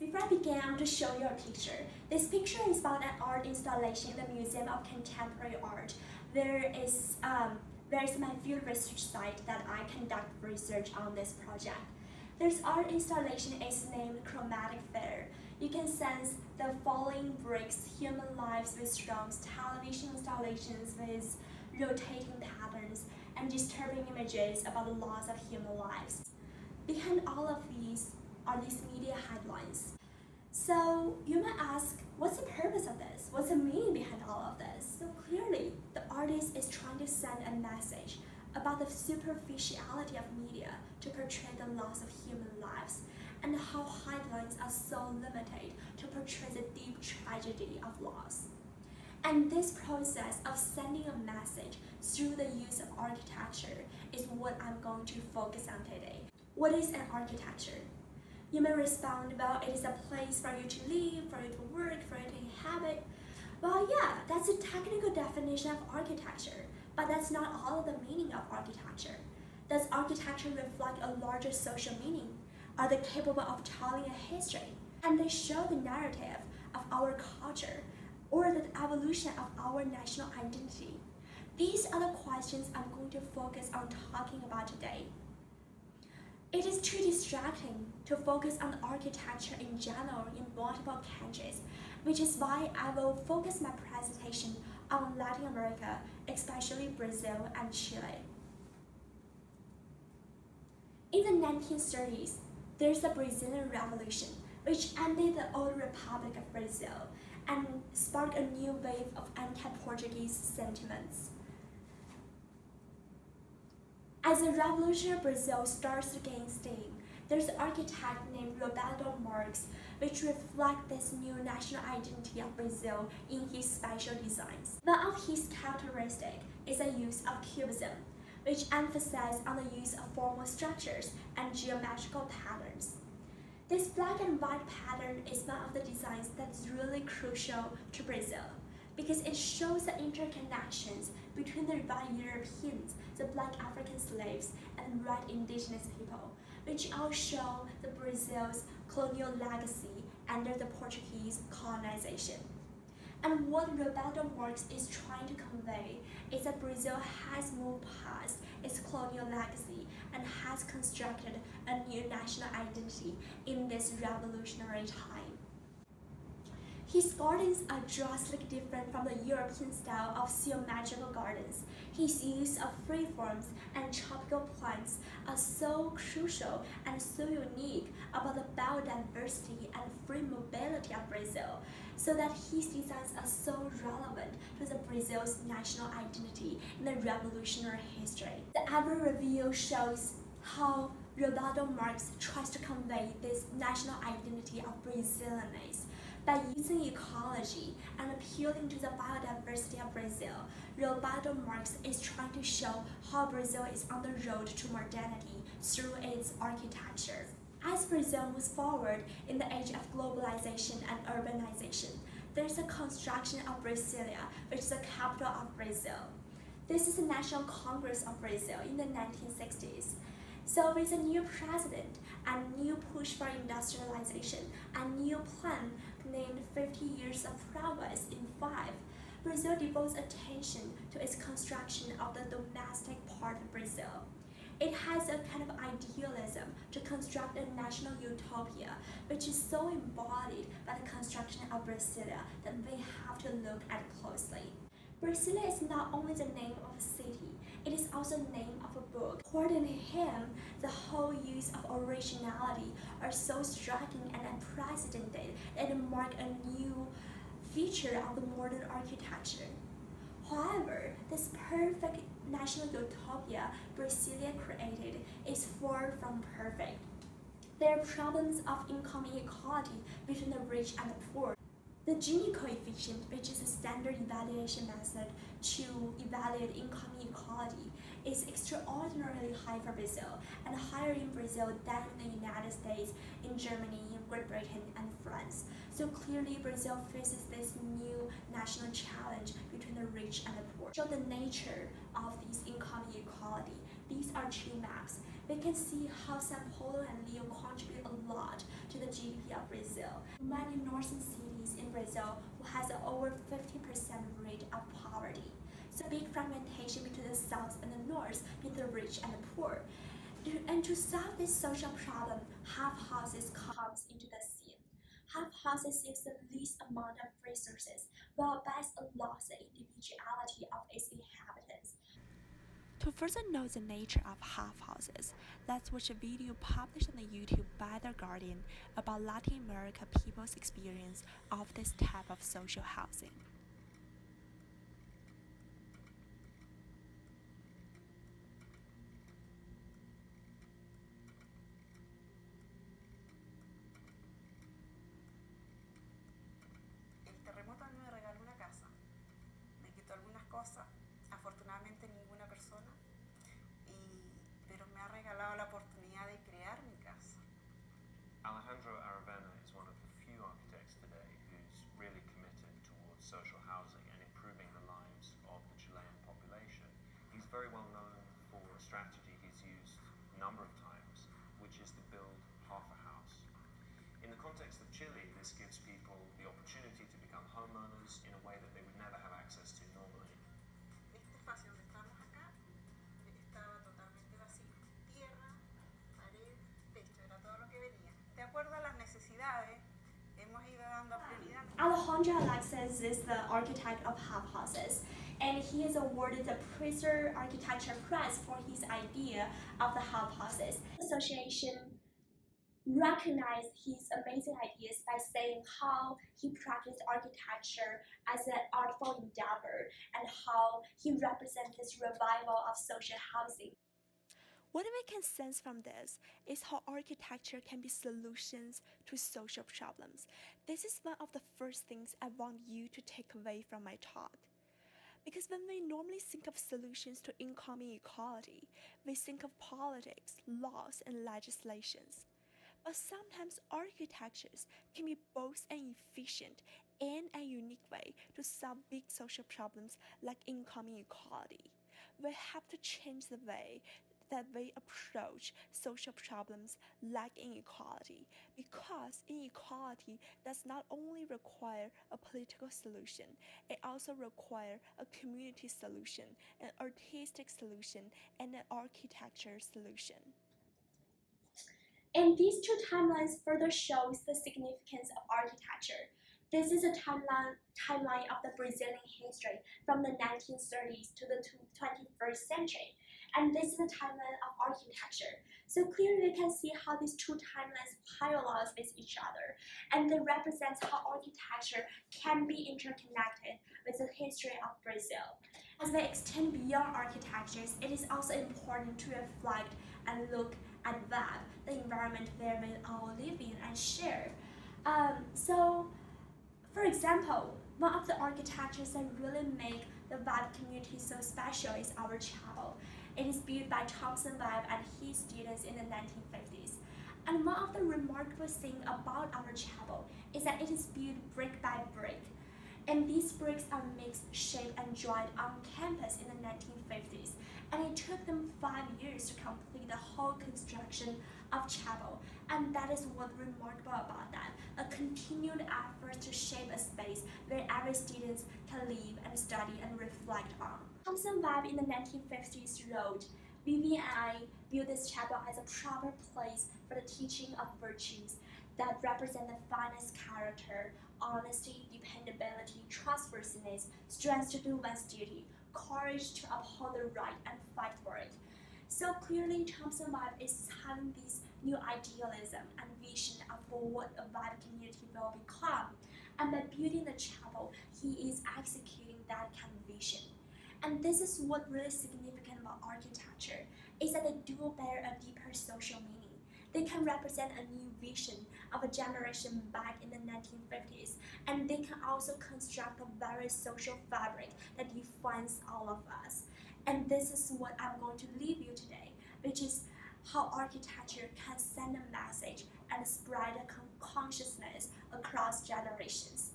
Before I begin, I'm going to show you a picture. This picture is about an art installation in the Museum of Contemporary Art. There's my field research site that I conduct research on this project. This art installation is named Chromatic Fair. You can sense the falling bricks, human lives with stones, television installations with rotating patterns, and disturbing images about the loss of human lives. Behind all of these are these media headlines. So you might ask, what's the purpose of this? What's the meaning behind all of this? So clearly, the artist is trying to send a message about the superficiality of media to portray the loss of human lives and how headlines are so limited to portray the deep tragedy of loss. And this process of sending a message through the use of architecture is what I'm going to focus on today. What is an architecture? You may respond, well, it is a place for you to live, for you to work, for you to inhabit. Well, yeah, that's a technical definition of architecture, but that's not all of the meaning of architecture. Does architecture reflect a larger social meaning? Are they capable of telling a history? And they show the narrative of our culture or the evolution of our national identity? These are the questions I'm going to focus on talking about today. It is too distracting to focus on architecture in general in multiple countries, which is why I will focus my presentation on Latin America, especially Brazil and Chile. In the 1930s, there's the Brazilian Revolution, which ended the old Republic of Brazil and sparked a new wave of anti-Portuguese sentiments. As the revolution of Brazil starts to gain steam, there's an architect named Roberto Marx, which reflects this new national identity of Brazil in his special designs. One of his characteristics is the use of cubism, which emphasizes on the use of formal structures and geometrical patterns. This black and white pattern is one of the designs that is really crucial to Brazil, because it shows the interconnections between the white Europeans, the black African slaves, and red indigenous people, which all show the Brazil's colonial legacy under the Portuguese colonization. And what Roberto Marx is trying to convey is that Brazil has moved past its colonial legacy and has constructed a new national identity in this revolutionary time. His gardens are drastically different from the European style of symmetrical gardens. His use of freeforms and tropical plants are so crucial and so unique about the biodiversity and free mobility of Brazil, so that his designs are so relevant to the Brazil's national identity in the revolutionary history. The Ever Review shows how Roberto Marx tries to convey this national identity of Brazilianness. By using ecology and appealing to the biodiversity of Brazil, Roberto Marx is trying to show how Brazil is on the road to modernity through its architecture. As Brazil moves forward in the age of globalization and urbanization, there's a construction of Brasilia, which is the capital of Brazil. This is the National Congress of Brazil in the 1960s. So with a new president and new push for industrialization and new plan named 50 Years of Progress in 5, Brazil devotes attention to its construction of the domestic part of Brazil. It has a kind of idealism to construct a national utopia, which is so embodied by the construction of Brasilia that we have to look at closely. Brasilia is not only the name of a city, it is also the name of a book. According to him, the whole use of originality are so striking and unprecedented that it mark a new feature of the modern architecture. However, this perfect national utopia Brasilia created is far from perfect. There are problems of income inequality between the rich and the poor. The Gini coefficient, which is a standard evaluation method to evaluate income inequality, is extraordinarily high for Brazil and higher in Brazil than in the United States, in Germany, Great Britain, and France. So clearly Brazil faces this new national challenge between the rich and the poor. So the nature of this income inequality, these are two maps. We can see how Sao Paulo and Rio contribute a lot to the GDP of Brazil. Many northern cities in Brazil who has over 50% rate of poverty. So big fragmentation between the south and the north, between the rich and the poor. And to solve this social problem, half houses comes into the scene. Half houses use the least amount of resources, while best allows the individuality of its inhabitants. To further know the nature of half houses, let's watch a video published on YouTube by The Guardian about Latin America people's experience of this type of social housing. El terremoto a mí me regaló una casa, me quitó algunas cosas, afortunadamente ninguna persona, pero me ha regalado la oportunidad de crear mi casa. Alejandro Aravena is one of the few architects today who's really committed towards social housing and improving the lives of the Chilean population. He's very well known for a strategy he's used a number of times, which is to build half a house. In the context of Chile, this gives people the opportunity to become homeowners in a way that they would never have access to normally. Este espacio donde estamos acá estaba totalmente vacío. Tierra, pared, techo, era todo lo que venía. De acuerdo a las necesidades, hemos ido dando prioridad. Alejandro Alexis is the architect of half houses, and he is awarded the Pritzker Architecture Prize for his idea of the half houses. The association recognized his amazing ideas by saying how he practiced architecture as an artful endeavor and how he represents this revival of social housing. What we can sense from this is how architecture can be solutions to social problems. This is one of the first things I want you to take away from my talk. Because when we normally think of solutions to income inequality, we think of politics, laws, and legislations. But sometimes architectures can be both an efficient and a unique way to solve big social problems like income inequality. We have to change the way that we approach social problems like inequality, because inequality does not only require a political solution, it also requires a community solution, an artistic solution, and an architecture solution. And these two timelines further shows the significance of architecture. This is a timeline of the Brazilian history from the 1930s to the 21st century. And this is a timeline of architecture. So clearly we can see how these two timelines parallel with each other. And they represent how architecture can be interconnected with the history of Brazil. As we extend beyond architectures, it is also important to reflect and look at Webb, the environment where we all live in and share. For example, one of the architectures that really make the Webb community so special is our chapel. It is built by Thomson Webb and his students in the 1950s. And one of the remarkable things about our chapel is that it is built brick by brick. And these bricks are mixed, shaped, and dried on campus in the 1950s. And it took them 5 years to complete the whole construction of chapel. And that is what's remarkable about that, a continued effort to shape a space where every student can live and study and reflect on. Thomson Webb in the 1950s wrote, "Vivi and I view this chapel as a proper place for the teaching of virtues that represent the finest character, honesty, dependability, trustworthiness, strength to do one's duty, courage to uphold the right and fight for it." So clearly, Thomson Webb is having this new idealism and vision of what a Webb community will become. And by building the chapel, he is executing that kind of vision. And this is what really significant about architecture, is that they do bear a deeper social meaning. They can represent a new vision of a generation back in the 1950s, and they can also construct a very social fabric that defines all of us. And this is what I'm going to leave you today, which is how architecture can send a message and spread a consciousness across generations.